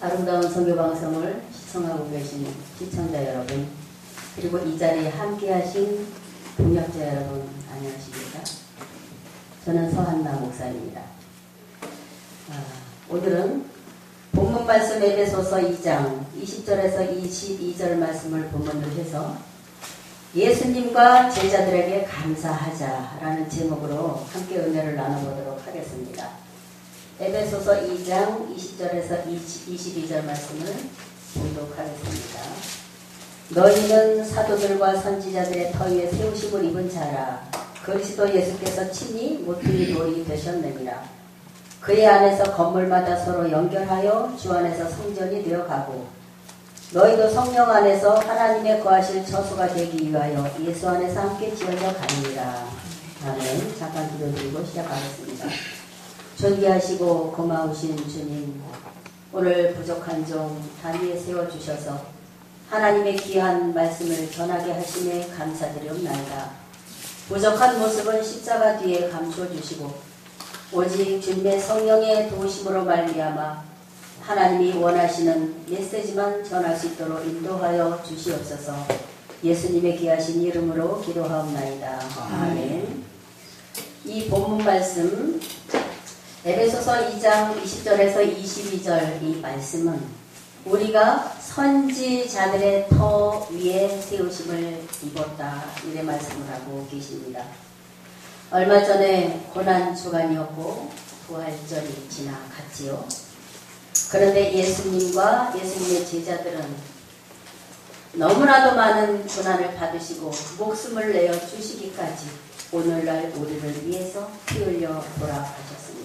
아름다운 선교방송을 시청하고 계신 시청자 여러분, 그리고 이 자리에 함께하신 동역자 여러분, 안녕하십니까? 저는 서한나 목사입니다. 오늘은 본문 말씀 에베소서 2장 20절에서 22절 말씀을 본문으로 해서 예수님과 제자들에게 감사하자라는 제목으로 함께 은혜를 나눠보도록 하겠습니다. 에베소서 2장 20절에서 22절 말씀을 봉독하겠습니다. 너희는 사도들과 선지자들의 터 위에 세우심을 입은 자라. 그리스도 예수께서 친히 모퉁이 돌이 되셨느니라. 그의 안에서 건물마다 서로 연결하여 주 안에서 성전이 되어가고 너희도 성령 안에서 하나님의 거하실 처소가 되기 위하여 예수 안에서 함께 지어져 가느니라. 아멘. 잠깐 기도드리고 시작하겠습니다. 존귀하시고 고마우신 주님, 오늘 부족한 종 단위에 세워주셔서 하나님의 귀한 말씀을 전하게 하심에 감사드리옵나이다. 부족한 모습은 십자가 뒤에 감춰주시고 오직 주님의 성령의 도우심으로 말미암아 하나님이 원하시는 메시지만 전할 수 있도록 인도하여 주시옵소서. 예수님의 귀하신 이름으로 기도하옵나이다. 아멘. 이 본문 말씀 에베소서 2장 20절에서 22절 이 말씀은 우리가 선지자들의 터 위에 세우심을 입었다, 이래 말씀을 하고 계십니다. 얼마 전에 고난주간이었고 부활절이 지나갔지요. 그런데 예수님과 예수님의 제자들은 너무나도 많은 고난을 받으시고 목숨을 내어 주시기까지 오늘날 우리를 위해서 피 흘려 돌아가셨습니다.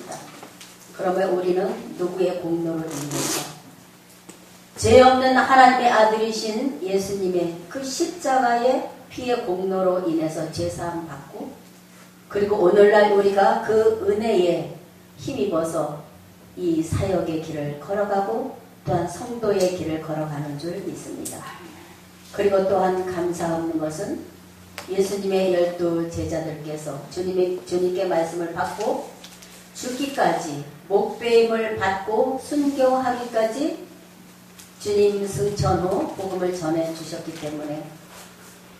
그러면 우리는 누구의 공로를 인해서 죄 없는 하나님의 아들이신 예수님의 그 십자가의 피의 공로로 인해서 제사함 받고, 그리고 오늘날 우리가 그 은혜에 힘입어서 이 사역의 길을 걸어가고 또한 성도의 길을 걸어가는 줄 믿습니다. 그리고 또한 감사 없는 것은 예수님의 12 제자들께서 주님께 말씀을 받고 죽기까지 목배임을 받고 순교하기까지 주님 승천 후 복음을 전해 주셨기 때문에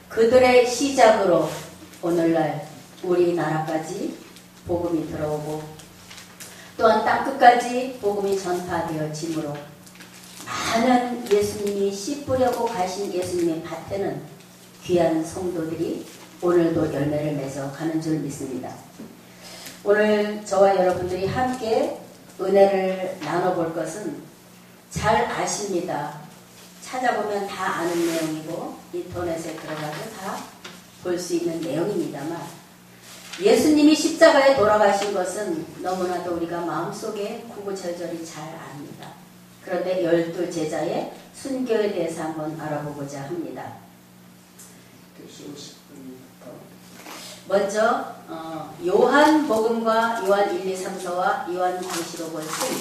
그들의 시작으로 오늘날 우리나라까지 복음이 들어오고 또한 땅끝까지 복음이 전파되어지므로 많은 예수님이 씨 뿌려고 가신 예수님의 밭에는 귀한 성도들이 오늘도 열매를 맺어 가는 줄 믿습니다. 오늘 저와 여러분들이 함께 은혜를 나눠볼 것은 잘 아십니다. 찾아보면 다 아는 내용이고 인터넷에 들어가도 다 볼 수 있는 내용입니다만, 예수님이 십자가에 돌아가신 것은 너무나도 우리가 마음속에 구구절절히 잘 압니다. 그런데 12 제자의 순교에 대해서 한번 알아보고자 합니다. 2시 50분부터 먼저 요한복음과 요한 1, 2, 3서와 요한 계시록을 쓴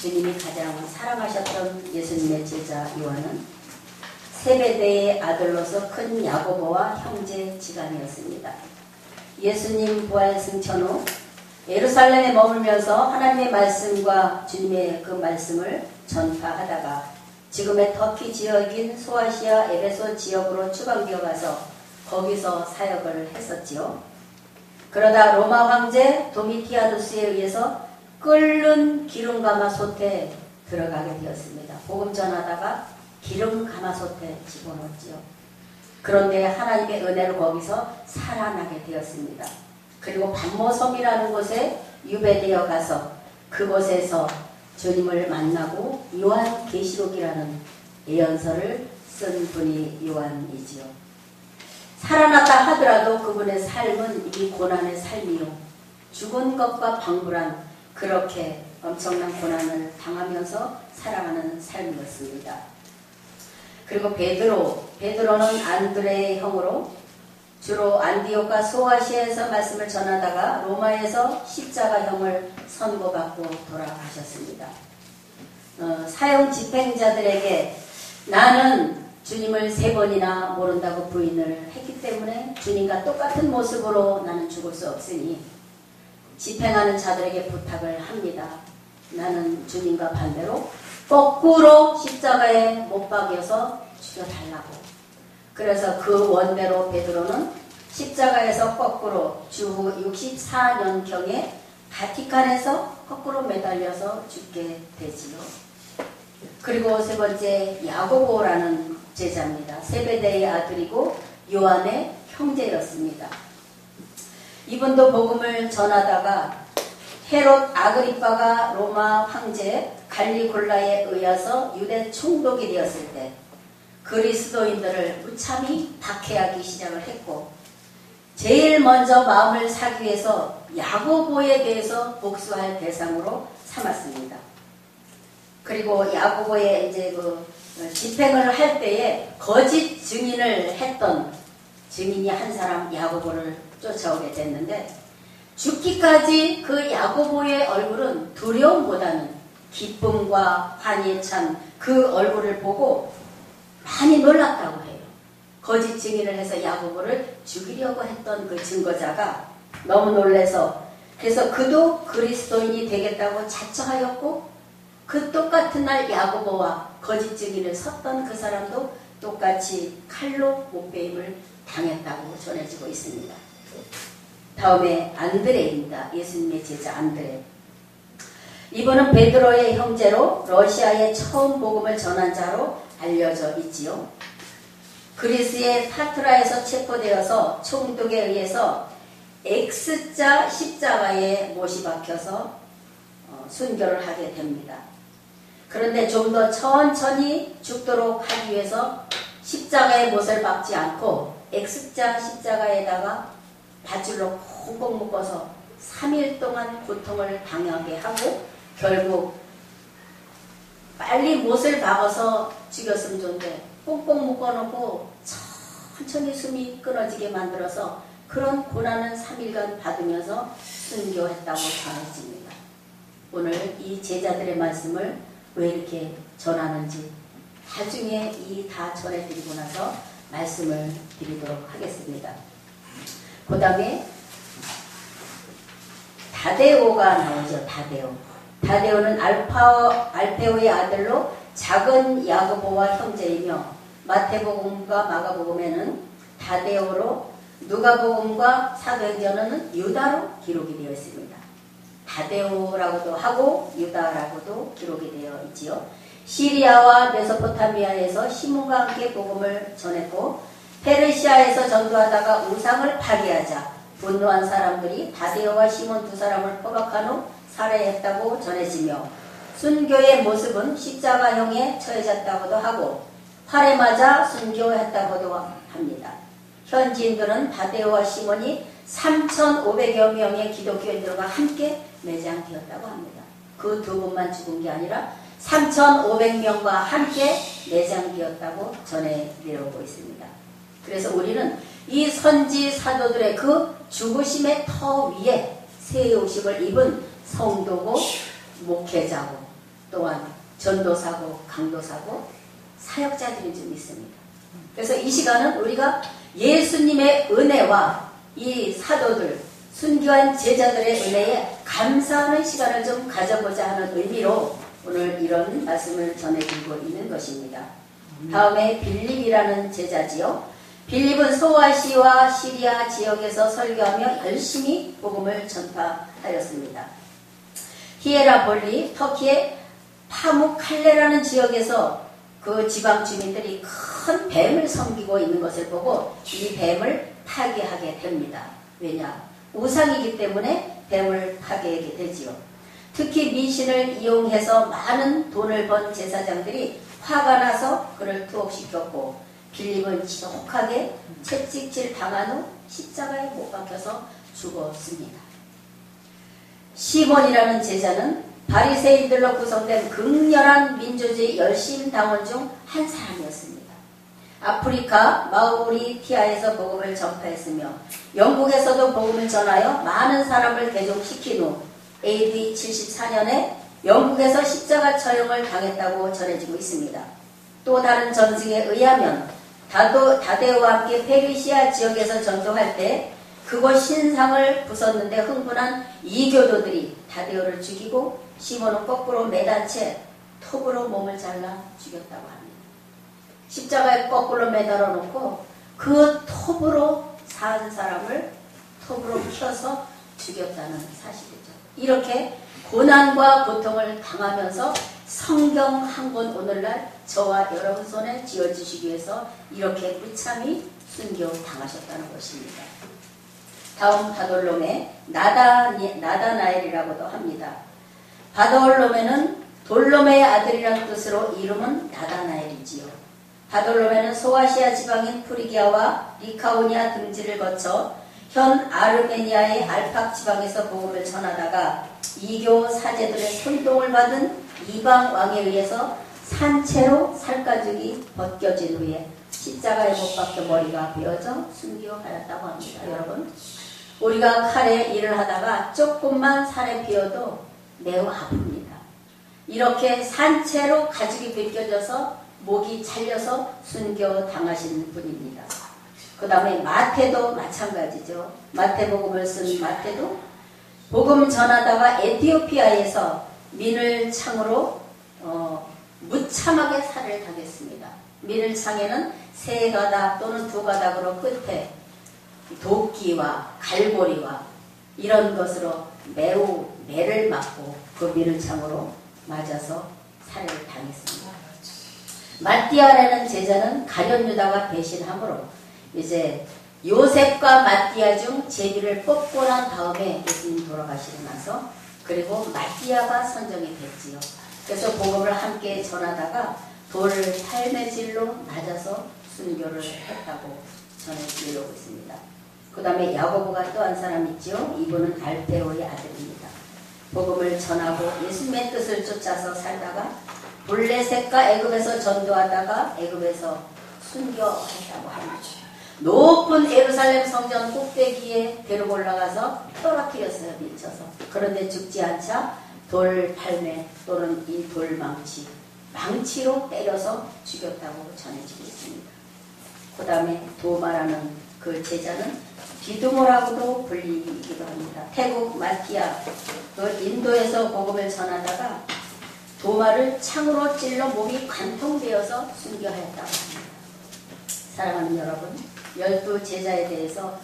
주님이 가장 사랑하셨던 예수님의 제자 요한은 세베대의 아들로서 큰 야고보와 형제 지간이었습니다. 예수님 부활 승천 후 예루살렘에 머물면서 하나님의 말씀과 주님의 그 말씀을 전파하다가 지금의 터키 지역인 소아시아 에베소 지역으로 추방되어 가서 거기서 사역을 했었지요. 그러다 로마 황제 도미티아누스에 의해서 끓는 기름 가마솥에 들어가게 되었습니다. 복음 전하다가 기름 가마솥에 집어넣었지요. 그런데 하나님의 은혜로 거기서 살아나게 되었습니다. 그리고 반모섬이라는 곳에 유배되어 가서 그곳에서 주님을 만나고 요한 계시록이라는 예언서를 쓴 분이 요한이지요. 살아났다 하더라도 그분의 삶은 이 고난의 삶이요, 죽은 것과 방불한 그렇게 엄청난 고난을 당하면서 살아가는 삶이었습니다. 그리고 베드로는 안드레의 형으로 주로 안디옥과 소아시아에서 말씀을 전하다가 로마에서 십자가형을 선고받고 돌아가셨습니다. 사형 집행자들에게 나는 주님을 3번이나 모른다고 부인을 했기 때문에 주님과 똑같은 모습으로 나는 죽을 수 없으니 집행하는 자들에게 부탁을 합니다. 나는 주님과 반대로 거꾸로 십자가에 못 박여서 죽여달라고. 그래서 그 원대로 베드로는 십자가에서 거꾸로 주후 64년경에 바티칸에서 거꾸로 매달려서 죽게 되지요. 그리고 세 번째 야고보라는 제자입니다. 세베대의 아들이고 요한의 형제였습니다. 이분도 복음을 전하다가 헤롯 아그리빠가 로마 황제 갈리골라에 의해서 유대 총독이 되었을 때 그리스도인들을 무참히 박해하기 시작을 했고, 제일 먼저 마음을 사기 위해서 야고보에 대해서 복수할 대상으로 삼았습니다. 그리고 야고보의 이제 그 집행을 할 때에 거짓 증인을 했던 증인이 한 사람 야고보를 쫓아오게 됐는데, 죽기까지 그 야고보의 얼굴은 두려움보다는 기쁨과 환희에 찬 그 얼굴을 보고 많이 놀랐다고 해요. 거짓 증인을 해서 야고보를 죽이려고 했던 그 증거자가 너무 놀라서, 그래서 그도 그리스도인이 되겠다고 자처하였고, 그 똑같은 날 야고보와 거짓 증인을 섰던 그 사람도 똑같이 칼로 못베임을 당했다고 전해지고 있습니다. 다음에 안드레입니다. 예수님의 제자 안드레. 이분은 베드로의 형제로 러시아에 처음 복음을 전한 자로 알려져 있지요. 그리스의 파트라에서 체포되어서 총독에 의해서 X자 십자가에 못이 박혀서 순교를 하게 됩니다. 그런데 좀 더 천천히 죽도록 하기 위해서 십자가에 못을 박지 않고 X자 십자가에다가 밧줄로 꽁꽁 묶어서 3일 동안 고통을 당하게 하고, 결국 빨리 못을 박아서 죽였으면 좋은데 꽁꽁 묶어놓고 천천히 숨이 끊어지게 만들어서 그런 고난을 3일간 받으면서 순교했다고 전해집니다. 오늘 이 제자들의 말씀을 왜 이렇게 전하는지 나중에 이 다 전해드리고 나서 말씀을 드리도록 하겠습니다. 그 다음에 다데오가 나오죠. 다데오는 알페오의 아들로 작은 야고보와 형제이며, 마태복음과 마가복음에는 다데오로, 누가복음과 사도행전은 유다로 기록이 되어 있습니다. 다데오라고도 하고 유다라고도 기록이 되어 있지요. 시리아와 메소포타미아에서 시몬과 함께 복음을 전했고, 페르시아에서 전도하다가 우상을 파괴하자 분노한 사람들이 다데오와 시몬 두 사람을 포박한 후 살해했다고 전해지며, 순교의 모습은 십자가형에 처해졌다고도 하고 활에 맞아 순교했다고도 합니다. 현지인들은 다데오와 시몬이 3,500여 명의 기독교인들과 함께 매장되었다고 합니다. 그 두 분만 죽은 게 아니라 3,500명과 함께 매장되었다고 전해내려오고 있습니다. 그래서 우리는 이 선지 사도들의 그 죽으심의 터 위에 새 의식을 입은 성도고 목회자고 또한 전도사고 강도사고 사역자들이 좀 있습니다. 그래서 이 시간은 우리가 예수님의 은혜와 이 사도들, 순교한 제자들의 은혜에 감사하는 시간을 좀 가져보자 하는 의미로 오늘 이런 말씀을 전해드리고 있는 것입니다. 다음에 빌립이라는 제자지요. 빌립은 소아시아와 시리아 지역에서 설교하며 열심히 복음을 전파하였습니다. 히에라볼리, 터키의 파무칼레라는 지역에서 그 지방 주민들이 큰 뱀을 섬기고 있는 것을 보고 이 뱀을 파괴하게 됩니다. 왜냐? 우상이기 때문에 뱀을 파괴하게 되지요. 특히 미신을 이용해서 많은 돈을 번 제사장들이 화가 나서 그를 투옥시켰고, 빌립은 지독하게 채찍질 당한 후 십자가에 못 박혀서 죽었습니다. 시몬이라는 제자는 바리새인들로 구성된 극렬한 민주주의 열심 당원 중 한 사람이었습니다. 아프리카 마우리티아에서 복음을 전파했으며 영국에서도 복음을 전하여 많은 사람을 개종시킨 후 AD 74년에 영국에서 십자가 처형을 당했다고 전해지고 있습니다. 또 다른 전승에 의하면 다데오와 함께 페르시아 지역에서 전도할 때 그곳 신상을 부쉈는데 흥분한 이교도들이 다데오를 죽이고 시몬은 거꾸로 매단 채 톱으로 몸을 잘라 죽였다고 합니다. 십자가에 거꾸로 매달아 놓고 그 톱으로 산 사람을 톱으로 켜서 죽였다는 사실이죠. 이렇게 고난과 고통을 당하면서 성경 한 권 오늘날 저와 여러분 손에 쥐어주시기 위해서 이렇게 무참히 순교 당하셨다는 것입니다. 다음 바돌롬의 나다나엘이라고도 합니다. 바돌롬에는 돌롬의 아들이라는 뜻으로 이름은 나다나엘이지요. 바돌롬에는 소아시아 지방인 프리기아와 리카오니아 등지를 거쳐 현 아르메니아의 알팍 지방에서 복음을 전하다가 이교 사제들의 선동을 받은 이방 왕에 의해서 산채로 살가죽이 벗겨진 후에 십자가에 못 박혀 머리가 베어져 순교하였다고 합니다. 여러분, 우리가 칼에 일을 하다가 조금만 살에 비어도 매우 아픕니다. 이렇게 산채로 가죽이 벗겨져서 목이 잘려서 순교 당하신 분입니다. 그 다음에 마태도 마찬가지죠. 마태복음을 쓴 마태도 복음 전하다가 에티오피아에서 민을 창으로 무참하게 살해를 당했습니다. 민을 창에는 세 가닥 또는 두 가닥으로 끝에 도끼와 갈고리와 이런 것으로 매우 매를 맞고 그 민을 창으로 맞아서 살해를 당했습니다. 마띠아라는 제자는 가룟 유다가 배신함으로 이제 요셉과 마띠아 중 제비를 뽑고 난 다음에 예수님 돌아가시고 나서 그리고 마띠아가 선정이 됐지요. 그래서 복음을 함께 전하다가 돌을 탈매질로 맞아서 순교를 했다고 전해드리고 있습니다. 그 다음에 야고보가 또 한 사람 있죠. 이분은 알페오의 아들입니다. 복음을 전하고 예수님의 뜻을 쫓아서 살다가 블레셋과 애굽에서 전도하다가 애굽에서 순교했다고 합니다. 높은 예루살렘 성전 꼭대기에 데리고 올라가서 떨어뜨렸어요. 미쳐서. 그런데 죽지 않자 돌팔매 또는 이 돌망치 망치로 때려서 죽였다고 전해지고 있습니다. 그 다음에 도마라는 그 제자는 디두모라고도 불리기도 합니다. 태국 마티아 그 인도에서 복음을 전하다가 도마를 창으로 찔러 몸이 관통되어서 순교하였다고 합니다. 사랑하는 여러분, 12제자에 대해서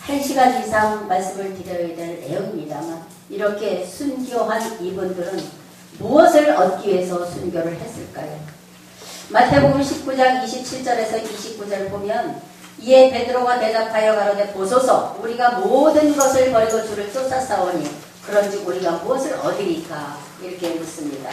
1시간 이상 말씀을 드려야 될 내용입니다만 이렇게 순교한 이분들은 무엇을 얻기 위해서 순교를 했을까요? 마태복음 19장 27절에서 29절 보면 이에 베드로가 대답하여 가로되 보소서 우리가 모든 것을 버리고 주를 쫓아싸오니 그런즉 우리가 무엇을 얻으리까 이렇게 묻습니다.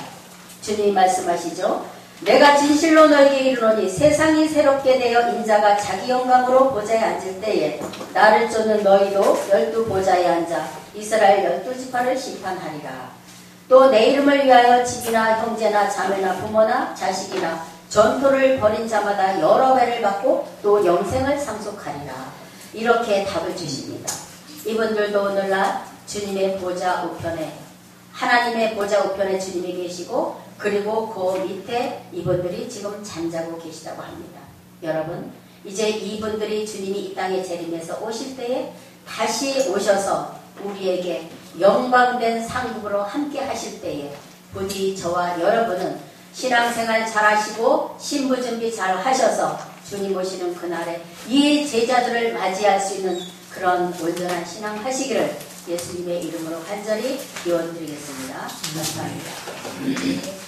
주님이 말씀하시죠. 내가 진실로 너에게 이르노니 세상이 새롭게 되어 인자가 자기 영광으로 보좌에 앉을 때에 나를 쫓는 너희도 12 보좌에 앉아 이스라엘 12지파를 심판하리라. 또 내 이름을 위하여 집이나 형제나 자매나 부모나 자식이나 전토를 벌인 자마다 여러 배를 받고 또 영생을 상속하리라. 이렇게 답을 주십니다. 이분들도 오늘날 주님의 보좌 우편에 하나님의 보좌 우편에 주님이 계시고 그리고 그 밑에 이분들이 지금 잠자고 계시다고 합니다. 여러분, 이제 이분들이 주님이 이 땅에 재림해서 오실 때에 다시 오셔서 우리에게 영광된 상급으로 함께 하실 때에 부디 저와 여러분은 신앙생활 잘 하시고 신부준비 잘 하셔서 주님 오시는 그날에 이 제자들을 맞이할 수 있는 그런 온전한 신앙 하시기를 예수님의 이름으로 간절히 기원드리겠습니다. 감사합니다.